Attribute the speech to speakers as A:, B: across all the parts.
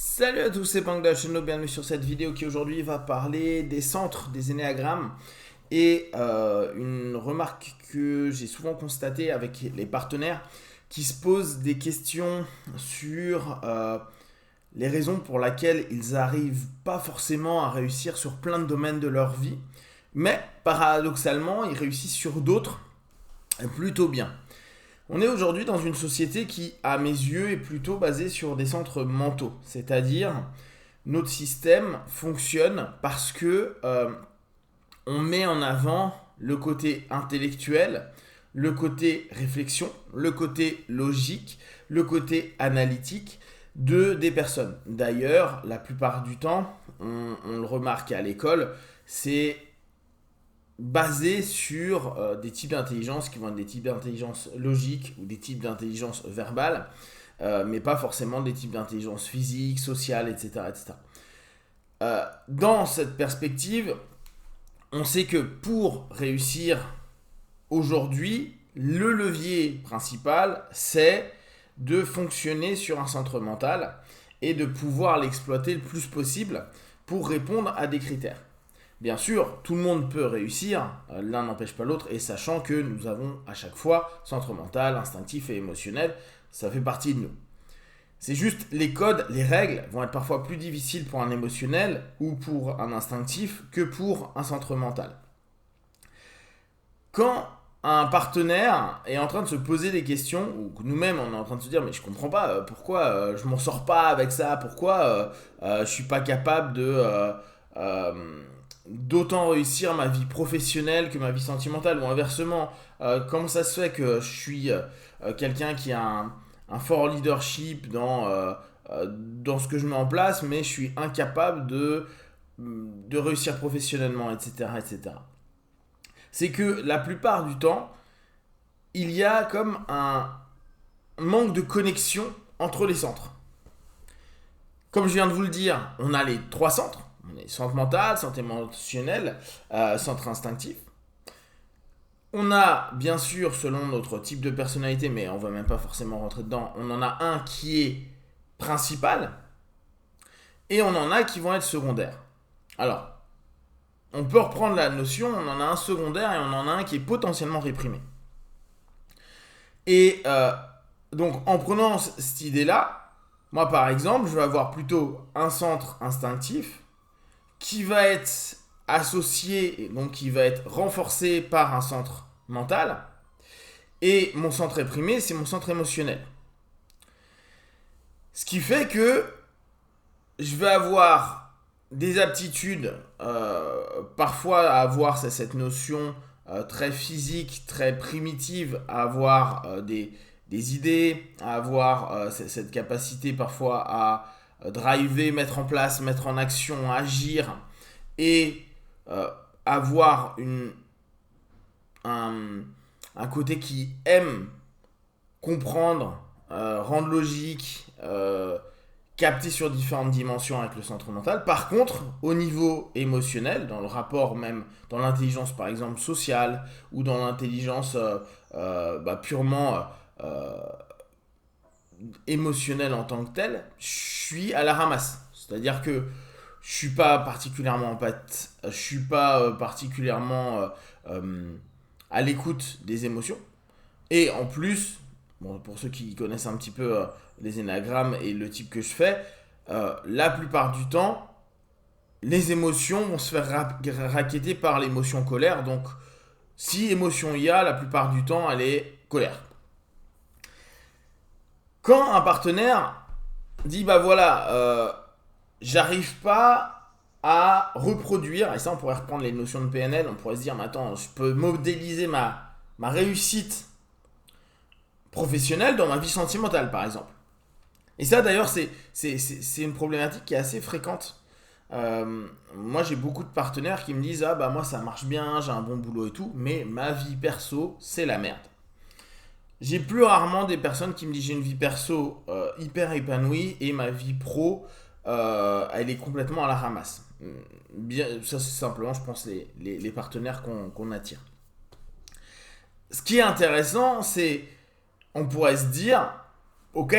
A: Salut à tous, c'est Pang de la chaîne, bienvenue sur cette vidéo qui aujourd'hui va parler des centres des énéagrammes et une remarque que j'ai souvent constatée avec les partenaires qui se posent des questions sur les raisons pour lesquelles ils n'arrivent pas forcément à réussir sur plein de domaines de leur vie, mais paradoxalement ils réussissent sur d'autres plutôt bien. On est aujourd'hui dans une société qui, à mes yeux, est plutôt basée sur des centres mentaux. C'est-à-dire, notre système fonctionne parce que on met en avant le côté intellectuel, le côté réflexion, le côté logique, le côté analytique des personnes. D'ailleurs, la plupart du temps, on le remarque à l'école, c'est basé sur des types d'intelligence qui vont être des types d'intelligence logique ou des types d'intelligence verbale, mais pas forcément des types d'intelligence physique, sociale, etc. etc. Dans cette perspective, on sait que pour réussir aujourd'hui, le levier principal, c'est de fonctionner sur un centre mental et de pouvoir l'exploiter le plus possible pour répondre à des critères. Bien sûr, tout le monde peut réussir, l'un n'empêche pas l'autre, et sachant que nous avons à chaque fois centre mental, instinctif et émotionnel, ça fait partie de nous. C'est juste les codes, les règles vont être parfois plus difficiles pour un émotionnel ou pour un instinctif que pour un centre mental. Quand un partenaire est en train de se poser des questions, ou que nous-mêmes on est en train de se dire mais je comprends pas pourquoi je m'en sors pas avec ça, pourquoi je suis pas capable d'autant réussir ma vie professionnelle que ma vie sentimentale, ou inversement, comment ça se fait que je suis quelqu'un qui a un fort leadership dans ce que je mets en place, mais je suis incapable de réussir professionnellement, etc., etc. C'est que la plupart du temps, il y a comme un manque de connexion entre les centres. Comme je viens de vous le dire, on a les trois centres. On a centre mental, centre émotionnel, centre instinctif. On a, bien sûr, selon notre type de personnalité, mais on ne va même pas forcément rentrer dedans, on en a un qui est principal et on en a qui vont être secondaires. Alors, on peut reprendre la notion, on en a un secondaire et on en a un qui est potentiellement réprimé. Et donc, en prenant cette idée-là, moi, par exemple, je vais avoir plutôt un centre instinctif qui va être associé, donc qui va être renforcé par un centre mental. Et mon centre réprimé, c'est mon centre émotionnel. Ce qui fait que je vais avoir des aptitudes, parfois à avoir cette notion très physique, très primitive, à avoir des idées, à avoir cette capacité parfois à driver, mettre en place, mettre en action, agir, et avoir un côté qui aime comprendre, rendre logique, capter sur différentes dimensions avec le centre mental. Par contre, au niveau émotionnel, dans le rapport même, dans l'intelligence par exemple sociale, ou dans l'intelligence purement émotionnelle en tant que telle, je suis à la ramasse. C'est-à-dire que je suis pas particulièrement je suis pas particulièrement à l'écoute des émotions. Et en plus, bon, pour ceux qui connaissent un petit peu les énagrammes et le type que je fais, la plupart du temps, les émotions vont se faire racketter par l'émotion colère. Donc, si émotion il y a, la plupart du temps, elle est colère. Quand un partenaire dit bah voilà, j'arrive pas à reproduire, et ça on pourrait reprendre les notions de PNL, on pourrait se dire mais attends, je peux modéliser ma réussite professionnelle dans ma vie sentimentale par exemple. Et ça d'ailleurs c'est une problématique qui est assez fréquente. Moi j'ai beaucoup de partenaires qui me disent ah bah moi ça marche bien, j'ai un bon boulot et tout, mais ma vie perso c'est la merde. J'ai plus rarement des personnes qui me disent j'ai une vie perso hyper épanouie et ma vie pro elle est complètement à la ramasse. Bien, ça c'est simplement je pense les partenaires qu'on attire. Ce qui est intéressant c'est on pourrait se dire ok,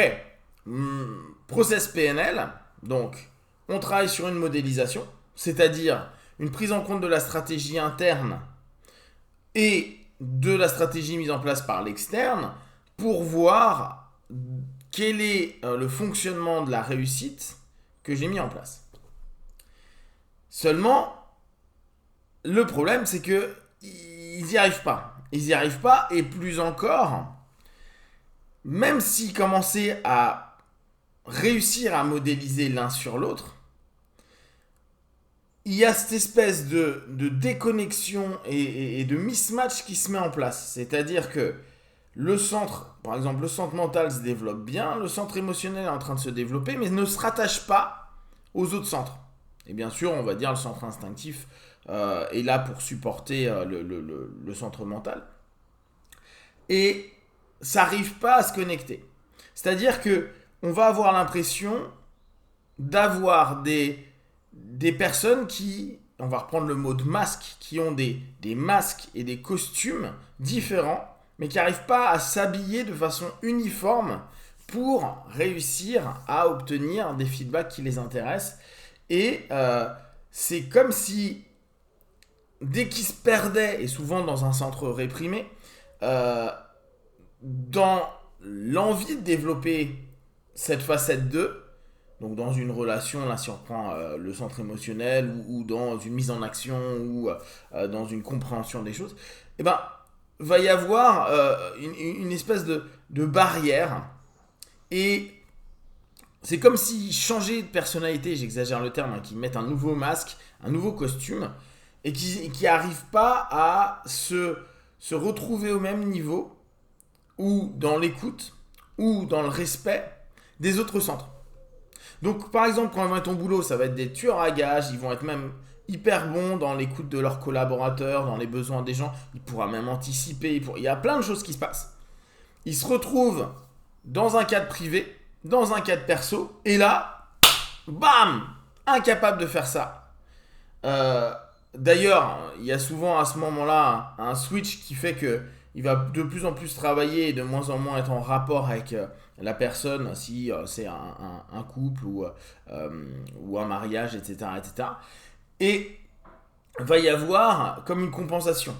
A: process PNL, Donc, on travaille sur une modélisation, c'est-à-dire une prise en compte de la stratégie interne et de la stratégie mise en place par l'externe pour voir quel est le fonctionnement de la réussite que j'ai mis en place. Seulement, le problème, c'est que ils n'y arrivent pas. Ils n'y arrivent pas, et plus encore, même s'ils commençaient à réussir à modéliser l'un sur l'autre, il y a cette espèce de déconnexion et de mismatch qui se met en place. C'est-à-dire que le centre, par exemple, le centre mental se développe bien, le centre émotionnel est en train de se développer, mais ne se rattache pas aux autres centres. Et bien sûr, on va dire le centre instinctif est là pour supporter le centre mental. Et ça n'arrive pas à se connecter. C'est-à-dire que on va avoir l'impression d'avoir des personnes qui, on va reprendre le mot de masque, qui ont des masques et des costumes différents, mais qui n'arrivent pas à s'habiller de façon uniforme pour réussir à obtenir des feedbacks qui les intéressent. Et c'est comme si, dès qu'ils se perdaient, et souvent dans un centre réprimé, dans l'envie de développer cette facette 2, donc dans une relation, là si on reprend le centre émotionnel, ou dans une mise en action, ou dans une compréhension des choses, eh ben, va y avoir une espèce de barrière, et c'est comme s'ils changeaient de personnalité, j'exagère le terme, qu'ils mettent un nouveau masque, un nouveau costume, et qui n'arrivent pas à se retrouver au même niveau, ou dans l'écoute, ou dans le respect des autres centres. Donc par exemple, quand ils vont être au boulot, ça va être des tueurs à gages, ils vont être même hyper bons dans l'écoute de leurs collaborateurs, dans les besoins des gens, ils pourront même anticiper, il y a plein de choses qui se passent. Ils se retrouvent dans un cadre privé, dans un cadre perso, et là, bam, incapable de faire ça. D'ailleurs, il y a souvent à ce moment-là un switch qui fait que il va de plus en plus travailler et de moins en moins être en rapport avec la personne, si c'est un couple ou un mariage, etc., etc. Et va y avoir comme une compensation.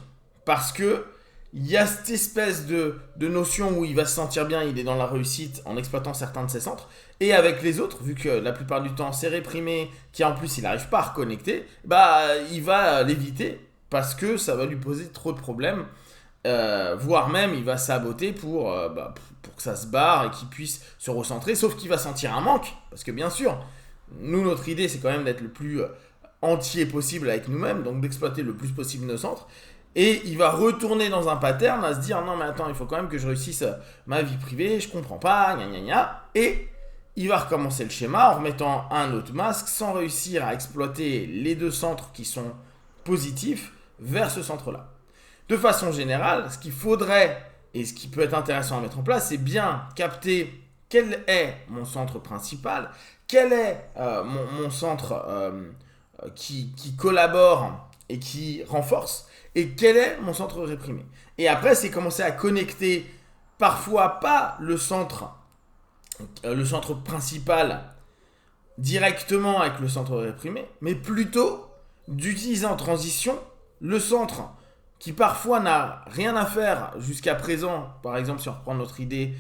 A: Parce que il y a cette espèce de notion où il va se sentir bien, il est dans la réussite en exploitant certains de ses centres. Et avec les autres, vu que la plupart du temps c'est réprimé, qui en plus il n'arrive pas à reconnecter, il va l'éviter parce que ça va lui poser trop de problèmes. Voire même il va saboter pour que ça se barre et qu'il puisse se recentrer, sauf qu'il va sentir un manque, parce que bien sûr, nous notre idée c'est quand même d'être le plus entier possible avec nous-mêmes, donc d'exploiter le plus possible nos centres, et il va retourner dans un pattern à se dire non mais attends, il faut quand même que je réussisse ma vie privée, je comprends pas, gna gna gna, et il va recommencer le schéma en remettant un autre masque sans réussir à exploiter les deux centres qui sont positifs vers ce centre-là. De façon générale, ce qu'il faudrait et ce qui peut être intéressant à mettre en place, c'est bien capter quel est mon centre principal, quel est mon centre qui collabore et qui renforce, et quel est mon centre réprimé. Et après, c'est commencer à connecter parfois pas le centre principal directement avec le centre réprimé, mais plutôt d'utiliser en transition le centre qui parfois n'a rien à faire jusqu'à présent. Par exemple, si on reprend notre idée,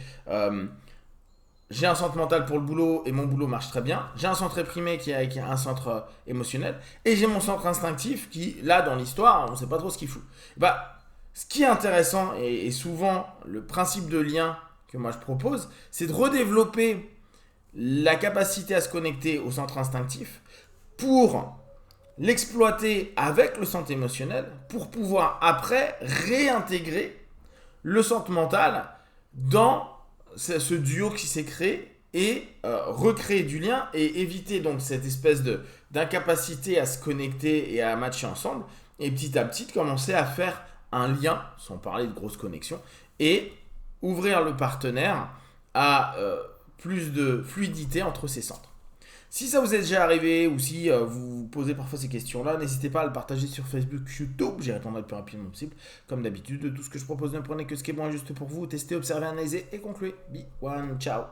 A: j'ai un centre mental pour le boulot et mon boulot marche très bien. J'ai un centre réprimé qui est avec un centre émotionnel. Et j'ai mon centre instinctif qui, là, dans l'histoire, on ne sait pas trop ce qu'il fout. Ce qui est intéressant, et souvent le principe de lien que moi je propose, c'est de redévelopper la capacité à se connecter au centre instinctif pour l'exploiter avec le centre émotionnel pour pouvoir après réintégrer le centre mental dans ce duo qui s'est créé et recréer du lien et éviter donc cette espèce d'incapacité à se connecter et à matcher ensemble, et petit à petit commencer à faire un lien, sans parler de grosse connexion, et ouvrir le partenaire à plus de fluidité entre ces centres. Si ça vous est déjà arrivé ou si vous vous posez parfois ces questions-là, n'hésitez pas à le partager sur Facebook, YouTube, j'y répondrai le plus rapidement possible. Comme d'habitude, de tout ce que je propose, ne prenez que ce qui est bon et juste pour vous. Testez, observez, analysez et concluez. Be one, ciao.